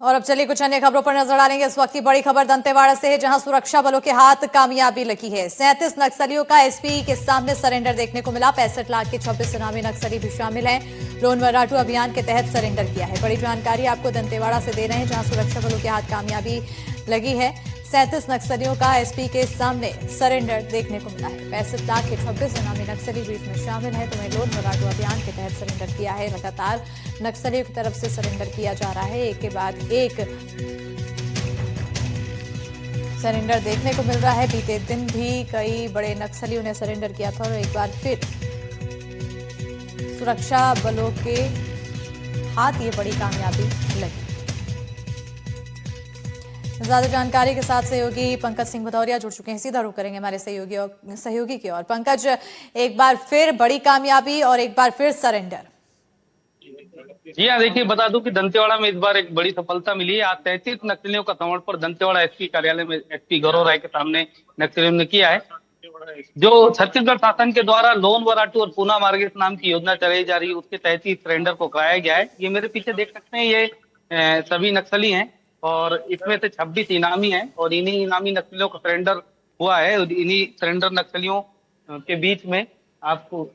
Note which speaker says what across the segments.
Speaker 1: और अब चलिए कुछ अन्य खबरों पर नजर डालेंगे। इस वक्त की बड़ी खबर दंतेवाड़ा से है, जहां सुरक्षा बलों के हाथ कामयाबी लगी है। 37 नक्सलियों का एसपी के सामने सरेंडर देखने को मिला। 65 लाख के 26 इनामी नक्सली भी शामिल हैं। लोन वर्राटू अभियान के तहत सरेंडर किया है। बड़ी जानकारी आपको दंतेवाड़ा से दे रहे हैं, जहां सुरक्षा बलों के हाथ कामयाबी लगी है। 37 नक्सलियों का एसपी के सामने सरेंडर देखने को मिला है। 65 लाख के 26 इनामी नक्सली भी इसमें शामिल है। तो लोन वर्राटू अभियान के तहत सरेंडर किया है। लगातार नक्सलियों की तरफ से सरेंडर किया जा रहा है। एक के बाद एक सरेंडर देखने को मिल रहा है। बीते दिन भी कई बड़े नक्सलियों ने सरेंडर किया था और एक बार फिर सुरक्षा बलों के हाथ ये बड़ी कामयाबी लगी। ज्यादा जानकारी के साथ सहयोगी पंकज सिंह भदौरिया जुड़ चुके हैं। सीधा रुख करेंगे हमारे सहयोगी की ओर। पंकज, एक बार फिर बड़ी कामयाबी और एक बार फिर सरेंडर।
Speaker 2: जी हाँ, देखिए बता दूं कि दंतेवाड़ा में इस बार एक बड़ी सफलता मिली है। आज 33 नक्सलियों का समर्पण दंतेवाड़ा एसपी कार्यालय में एसपी गौरव राय के सामने नक्सलियों ने किया है। जो छत्तीसगढ़ शासन के द्वारा लोन वर्राटू और पूना मार्गेस नाम की योजना चलाई जा रही है, उसके तहत ही सरेंडर को कराया गया है। ये मेरे पीछे देख सकते हैं, ये सभी नक्सली हैं और इसमें से 26 इनामी हैं और इन्हीं इनामी नक्सलियों का सरेंडर हुआ है। इन्हीं सरेंडर नक्सलियों के बीच में आपको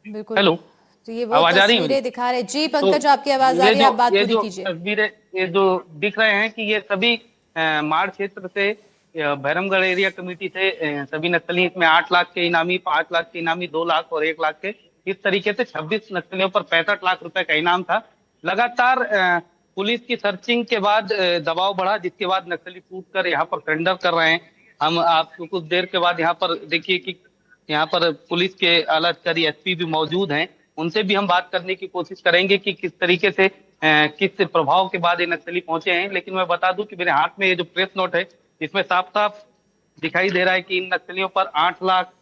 Speaker 1: बिल्कुल।
Speaker 2: हेलो,
Speaker 1: तो ये वो
Speaker 2: आवाज आ रही है मेरी?
Speaker 1: तस्वीरें दिखा रहे। जी
Speaker 2: तो
Speaker 1: पंकज, आपकी आवाज आ रही है, आप बात पूरी कीजिए।
Speaker 2: तस्वीरें ये जो दिख रहे हैं कि ये सभी माड़ क्षेत्र से, भैरमगढ़ एरिया कमेटी से सभी नक्सली, इसमें 8 लाख के इनामी, 5 लाख के इनामी, 2 लाख और 1 लाख के, इस तरीके से 26 नक्सलियों पर 65 लाख रुपए का इनाम था। लगातार पुलिस की सर्चिंग के बाद दबाव बढ़ा, जिसके बाद नक्सली टूट कर यहाँ पर सरेंडर कर रहे हैं। हम आपको कुछ देर के बाद यहाँ पर देखिए कि यहाँ पर पुलिस के आला अधिकारी एसपी भी मौजूद हैं। उनसे भी हम बात करने की कोशिश करेंगे कि किस तरीके से किस प्रभाव के बाद ये नक्सली पहुंचे हैं। लेकिन मैं बता दूं कि मेरे हाथ में ये जो प्रेस नोट है, इसमें साफ साफ दिखाई दे रहा है कि इन नक्सलियों पर 8 लाख,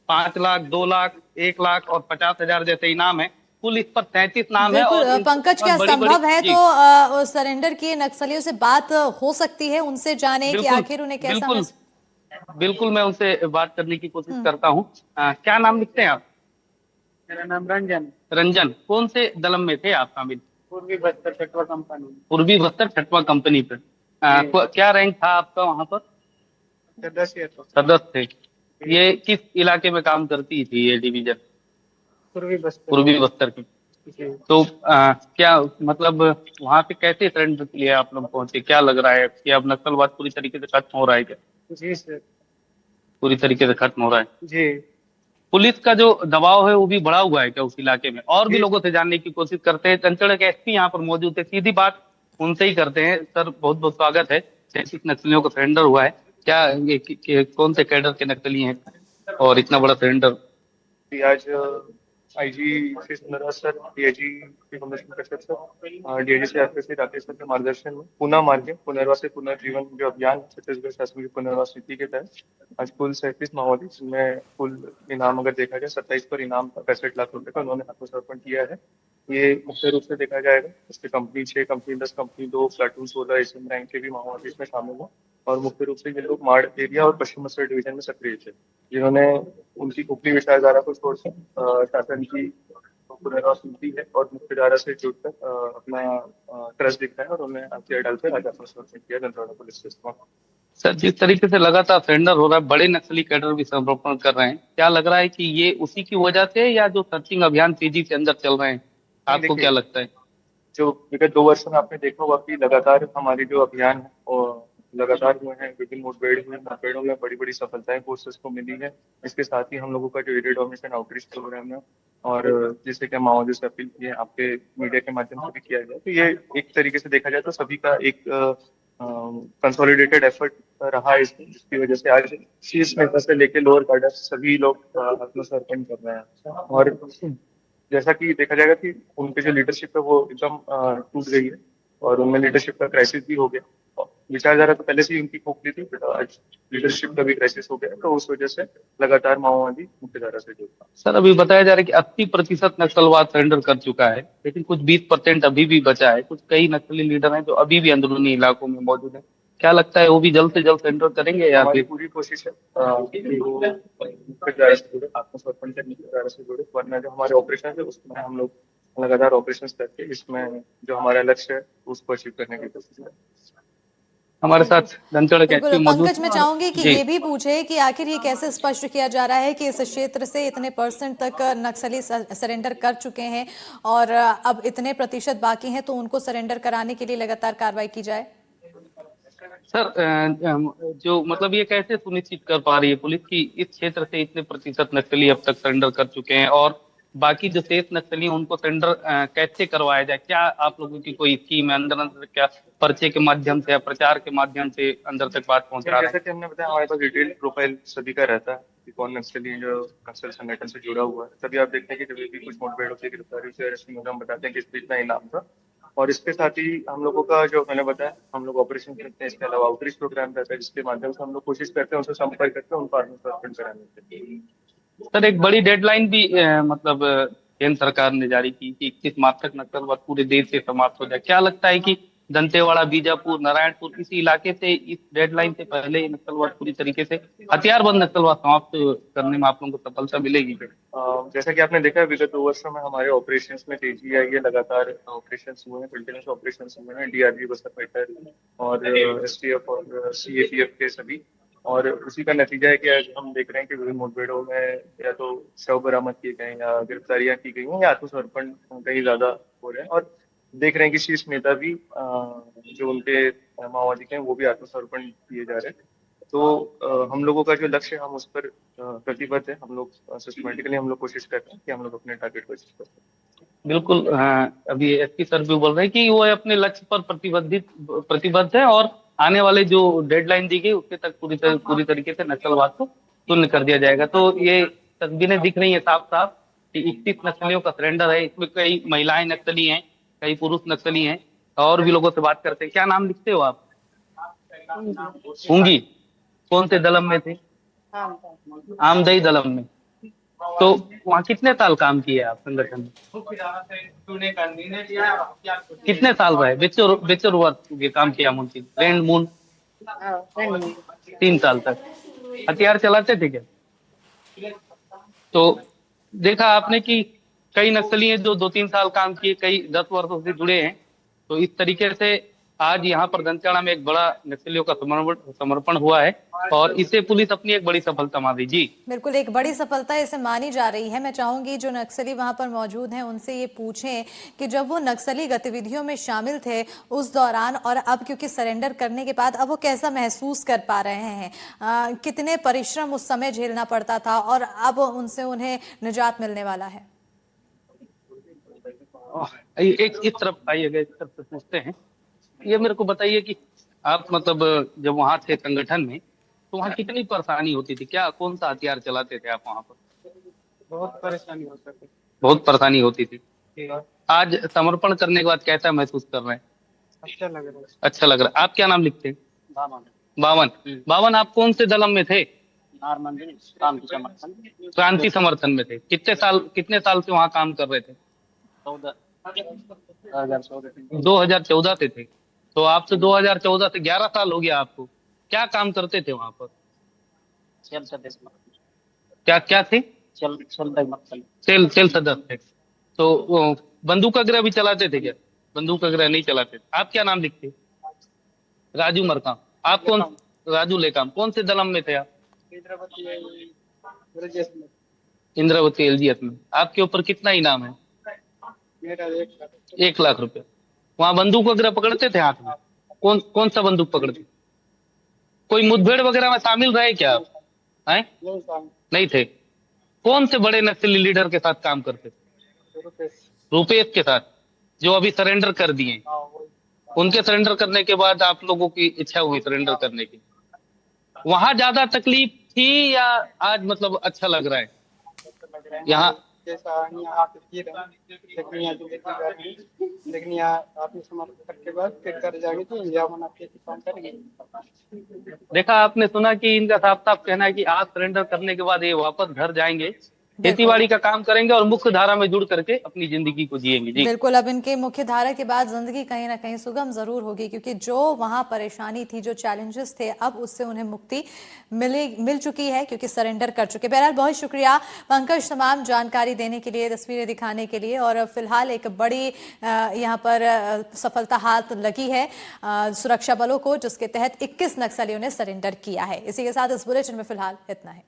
Speaker 2: 5 लाख, 2 लाख, 1 लाख और 50,000 जैसे इनाम है। कुल इस पर 33 नाम है
Speaker 1: बिल्कुल
Speaker 2: और इन
Speaker 1: पंकज,
Speaker 2: पर
Speaker 1: क्या
Speaker 2: बड़ी बड़ी।
Speaker 1: संभव है
Speaker 2: जी
Speaker 1: तो सरेंडर किए नक्सलियों से बात हो सकती है, उनसे जाने कि
Speaker 2: बिल्कुल,
Speaker 1: आखिर उन्हें कैसा
Speaker 2: बिल्कुल, बिल्कुल मैं उनसे बात करने की कोशिश करता हूँ। क्या नाम लिखते हैं आप?
Speaker 3: मेरा नाम रंजन।
Speaker 2: रंजन, कौन से दलम में थे आप शामिल?
Speaker 3: पूर्वी बस्तर छठवा कंपनी।
Speaker 2: पूर्वी बस्तर छठवा कंपनी पे। क्या रैंक था आपका वहां पर?
Speaker 3: सदस्य तो
Speaker 2: सदस्य थे। ये किस इलाके में काम करती थी ये डिवीजन?
Speaker 3: पूर्वी बस्तर।
Speaker 2: पूर्वी बस्तर की।
Speaker 3: जी।
Speaker 2: तो क्या मतलब वहां पे कैसे ट्रेंड के लिए आप लोग पहुंचे? क्या लग रहा है कि अब नक्सलवाद पूरी तरीके से खत्म हो रहा है क्या?
Speaker 3: जी सर।
Speaker 2: पूरी तरीके से खत्म हो रहा है।
Speaker 3: जी।
Speaker 2: पुलिस का जो दबाव है वो भी बढ़ा हुआ है क्या उस इलाके में? और भी लोगों से जानने की कोशिश करते हैं। चंचल के एसपी यहाँ पर मौजूद है, सीधी बात उनसे ही करते हैं। सर, बहुत बहुत स्वागत है। 33 नक्सलियों का सरेंडर हुआ है, क्या कौन से कैडर के नक्सली हैं और इतना बड़ा सरेंडर?
Speaker 4: आज IG Shri Sundarraj sir, DIG Shri commissioner Kashyap sir, DIG Shri RP Rakesh sir के मार्गदर्शन में पूना मार्ग पुनर्वास से पुनर्जीवन जो अभियान छत्तीसगढ़ शासन की पुनर्वास नीति के तहत आज कुल 37 माओवादी, जिनमें कुल इनाम अगर देखा जाए 27 पर इनाम 65 लाख रुपए का उन्होंने आत्मसमर्पण किया है। ये मुख्य रूप से देखा जाएगा, इसके company 6 company 10 company 2 platoon 16 SM rank के भी माओवादी इसमें शामिल है। और मुख्य रूप से ये लोग माड़ एरिया और पश्चिम बस्तर डिवीजन में सक्रिय थे, जिन्होंने उनकी ऊपरी विचारधारा को छोड़कर शासन की पुनर्वास नीति है और मुख्य धारा से जुड़कर अपना ट्रस्ट दिखाया और उन्हें हथियार डालकर राजा समर्पण किया दंतेवाड़ा पुलिस के सामने।
Speaker 2: सर, जिस तरीके से लगातार सरेंडर हो रहा है, बड़े नक्सली कैडर भी समर्पण कर रहे हैं, क्या लग रहा है कि ये उसी की वजह से या जो सर्चिंग अभियान तेजी से अंदर चल रहे हैं? आपको क्या लगता है?
Speaker 4: जो विगत 2 वर्षों में आपने देखा होगा कि लगातार हमारे जो अभियान है और लगातार हुए हैं, विभिन्न मुठभेड़ों में बड़ी बड़ी सफलताएं फोर्सेस को मिली है। इसके साथ ही हम लोगों का जो एरिया डोमिनेशन आउटरीच प्रोग्राम है और जिससे कि माओवादियों से अपील की है, आपके मीडिया के माध्यम से भी किया गया, तो ये एक तरीके से देखा जाए तो सभी का एक कंसोलिडेटेड एफर्ट रहा है इसमें, जिसकी वजह से आज शीर्ष नेता से लेकर लोअर कैडर सभी लोग आत्मसमर्पण कर रहे हैं। और जैसा कि देखा जाएगा कि उनकी जो लीडरशिप है वो एकदम टूट गई है और उनमें लीडरशिप का क्राइसिस भी हो गया। विचारधारा तो पहले से ही उनकी खोखली थी, बट आज लीडरशिप का भी क्राइसिस हो गया, तो उस वजह से लगातार माओवादी मुख्य धारा से जुड़ता।
Speaker 2: सर, अभी बताया जा रहा है कि 80% नक्सलवाद सरेंडर कर चुका है, लेकिन कुछ 20% अभी भी बचा है। कुछ कई नक्सली लीडर हैं जो अभी भी अंदरूनी इलाकों में मौजूद हैं। क्या लगता है वो भी जल्द से जल्द सरेंडर करेंगे या
Speaker 4: हमारी
Speaker 2: फिर?
Speaker 4: पूरी कोशिश है कि वो मुख्य धारा से जुड़े, आत्मसमर्पण से मुख्य धारा से जुड़े, वरना जो हमारे ऑपरेशन है उसमें हम लोग लगातार ऑपरेशन करके इसमें जो हमारा लक्ष्य है उसको अचीव करने की कोशिश करें।
Speaker 2: हमारे साथ धनचड़ के
Speaker 1: बिल्कुल
Speaker 2: एसपी मौजूद
Speaker 1: पंकज, मैं
Speaker 2: हैं और
Speaker 1: चाहूंगी कि
Speaker 2: जी
Speaker 1: ये भी पूछे कि आखिर ये कैसे स्पष्ट किया जा रहा है कि इस क्षेत्र से इतने परसेंट तक नक्सली सरेंडर कर चुके हैं और अब इतने प्रतिशत बाकी हैं, तो उनको सरेंडर कराने के लिए लगातार कार्रवाई की जाए।
Speaker 2: सर, जो मतलब ये कैसे सुनिश्चित कर पा रही है पुलिस कि इस क्षेत्र से इतने प्रतिशत नक्सली अब तक सरेंडर कर चुके हैं, और बाकी जो शेष नक्सली हैं उनको सरेंडर कैसे करवाया जाए? क्या आप लोगों की कोई स्कीम है अंदर अंदर, क्या पर्चे के माध्यम से या प्रचार के माध्यम से अंदर तक बात पहुंचा रहे
Speaker 4: जैसा
Speaker 2: हैं?
Speaker 4: कि हमने बताया, हमारे पास डिटेल प्रोफाइल सभी का रहता है कि कौन नक्सली है जो नक्सल संगठन से जुड़ा हुआ है। तभी आप देखते हैं कि जब भी कुछ मुठभेड़ होती है, गिरफ्तारी से अरेस्ट में हम बताते हैं कि इस पे इतना इनाम था। और इसके साथ ही हम लोगों का जो मैंने बताया, हम लोग ऑपरेशन करते हैं, इसके अलावा आउटरीच प्रोग्राम रहता है जिसके माध्यम से हम लोग कोशिश करते हैं उनसे संपर्क करके उनको आत्मसमर्पण कराने के।
Speaker 2: सर, एक बड़ी डेडलाइन भी मतलब केंद्र सरकार ने जारी की कि 21 मार्च तक नक्सलवाद पूरे देश से समाप्त हो जाए। क्या लगता है कि दंतेवाड़ा, बीजापुर, नारायणपुर इसी इलाके से इस डेडलाइन से पहले ही नक्सलवाद पूरी तरीके से, हथियारबंद नक्सलवाद समाप्त करने में आप लोगों को सफलता मिलेगी?
Speaker 4: जैसा कि आपने देखा है, विगत 2 वर्षों में हमारे ऑपरेशंस में तेजी आई है। लगातार ऑपरेशंस हुए हैं, कंटिन्यूस ऑपरेशंस हुए हैं, डीआरजी, बस्तर फाइटर और एसटीएफ और सीएपीएफ के सभी। और उसी का नतीजा है कि आज हम देख रहे हैं कि विभिन्न मुठभेड़ों में या तो शव बरामद किए गए हैं, या गिरफ्तारियां की गई हैं, या आत्मसमर्पण कहीं ज्यादा हो रहे हैं। और देख रहे हैं कि शीर्ष नेता भी जो उनके माओवादी के हैं वो भी आत्मसमर्पण किए जा रहे हैं। तो हम लोगों का जो लक्ष्य है हम उस पर प्रतिबद्ध है। हम लोग सिस्टमेटिकली हम लोग कोशिश करते हैं कि हम लोग अपने टारगेट को अचीव करते हैं।
Speaker 2: बिल्कुल। अभी एसपी सर भी बोल रहे हैं कि वो अपने लक्ष्य पर प्रतिबद्ध है और आने वाले जो डेडलाइन दी गई उसके तक पूरी तरीके से नक्सलवाद को शून्य कर दिया जाएगा। तो ये तस्वीरें दिख रही है साफ साफ कि 21 नक्सलियों का सरेंडर है। इसमें कई महिलाएं नक्सली हैं, कई पुरुष नक्सली हैं। और भी लोगों से बात करते हैं। क्या नाम लिखते हो आप? होंगी। कौन से दलम में थे? आमदई दलम में। तो वहाँ कितने साल काम किए आप संगठन में? कितने साल रहे? बेचर वर्क ये काम किया मुंशी लैंड मून? 3 साल तक। हथियार चलाते थे क्या? तो देखा आपने कि कई नक्सली हैं जो 2-3 साल काम किए, कई 10 वर्षों से जुड़े हैं। तो इस तरीके से आज यहाँ पर दंतेवाड़ा में एक बड़ा नक्सलियों का समर्पण हुआ है और इसे पुलिस अपनी एक बड़ी सफलता मान रही। जी
Speaker 1: बिल्कुल, एक बड़ी सफलता इसे मानी जा रही है। मैं चाहूंगी जो नक्सली वहां पर मौजूद हैं उनसे ये पूछें कि जब वो नक्सली गतिविधियों में शामिल थे उस दौरान, और अब क्योंकि सरेंडर करने के बाद अब वो कैसा महसूस कर पा रहे हैं, कितने परिश्रम उस समय झेलना पड़ता था और अब उनसे उन्हें निजात मिलने वाला है।
Speaker 2: एक इस तरफ आइएगा, इस तरफ से पूछते हैं। ये मेरे को बताइए कि आप मतलब जब वहां थे संगठन में तो वहाँ कितनी परेशानी होती थी? क्या कौन सा हथियार चलाते थे आप वहां पर?
Speaker 3: बहुत परेशानी होता है।
Speaker 2: बहुत परेशानी होती थी। आज समर्पण करने के बाद कैसा महसूस कर रहे हैं?
Speaker 3: अच्छा लग रहा है।
Speaker 2: अच्छा लग रहा है। आप क्या नाम लिखते हैं?
Speaker 3: बावन।
Speaker 2: बावन। बावन, आप कौन से दलम में थे?
Speaker 3: क्रांति समर्थन।
Speaker 2: क्रांति समर्थन में थे। कितने साल से वहाँ काम कर रहे थे? 2014 से थे। तो आपसे 2014 से 11 साल हो गया आपको। क्या काम करते थे वहां पर? क्या क्या थे? सेल सदस्य। तो वो बंदूक वगैरह भी चलाते थे क्या? बंदूक वगैरह नहीं चलाते थे। आप क्या नाम लिखते? राजू मरकाम। आप कौन? राजू लेकाम। कौन से दलम में थे आप? इंद्रावती एलजीएस में। आपके ऊपर कितना इनाम है?
Speaker 3: मेरा
Speaker 2: 1 लाख रुपए। वहाँ बंदूक वगैरह पकड़ते थे हाथ में? कौन कौन सा बंदूक पकड़ते? कोई मुठभेड़ वगैरह में शामिल रहे क्या आप? हैं? नहीं थे। कौन से बड़े नक्सली लीडर के साथ काम करते थे? रुपेश के साथ, जो अभी सरेंडर कर दिए। उनके सरेंडर करने के बाद आप लोगों की इच्छा हुई सरेंडर करने की। वहां ज्यादा तकलीफ थी या आज मतलब अच्छा लग रहा है यहाँ?
Speaker 3: लेकिन यहाँ आत्मसमर्पण करके बाद फिर कर जाएंगे तो इंडिया बना के काम करेंगे।
Speaker 2: देखा आपने, सुना कि इनका साफ साफ कहना है कि आज सरेंडर करने के बाद ये वापस घर जाएंगे खेतीबाड़ी का काम करेंगे और मुख्य धारा में जुड़ करके अपनी जिंदगी को जिएंगे। जी
Speaker 1: बिल्कुल, अब इनके मुख्य धारा के बाद जिंदगी कहीं ना कहीं सुगम जरूर होगी, क्योंकि जो वहां परेशानी थी, जो चैलेंजेस थे, अब उससे उन्हें मुक्ति मिल चुकी है, क्योंकि सरेंडर कर चुके। बहरहाल बहुत शुक्रिया पंकज तमाम जानकारी देने के लिए, तस्वीरें दिखाने के लिए। और फिलहाल एक बड़ी यहाँ पर सफलता हाथ लगी है सुरक्षा बलों को, जिसके तहत 21 नक्सलियों ने सरेंडर किया है। इसी के साथ इस बुलेटिन में फिलहाल इतना है।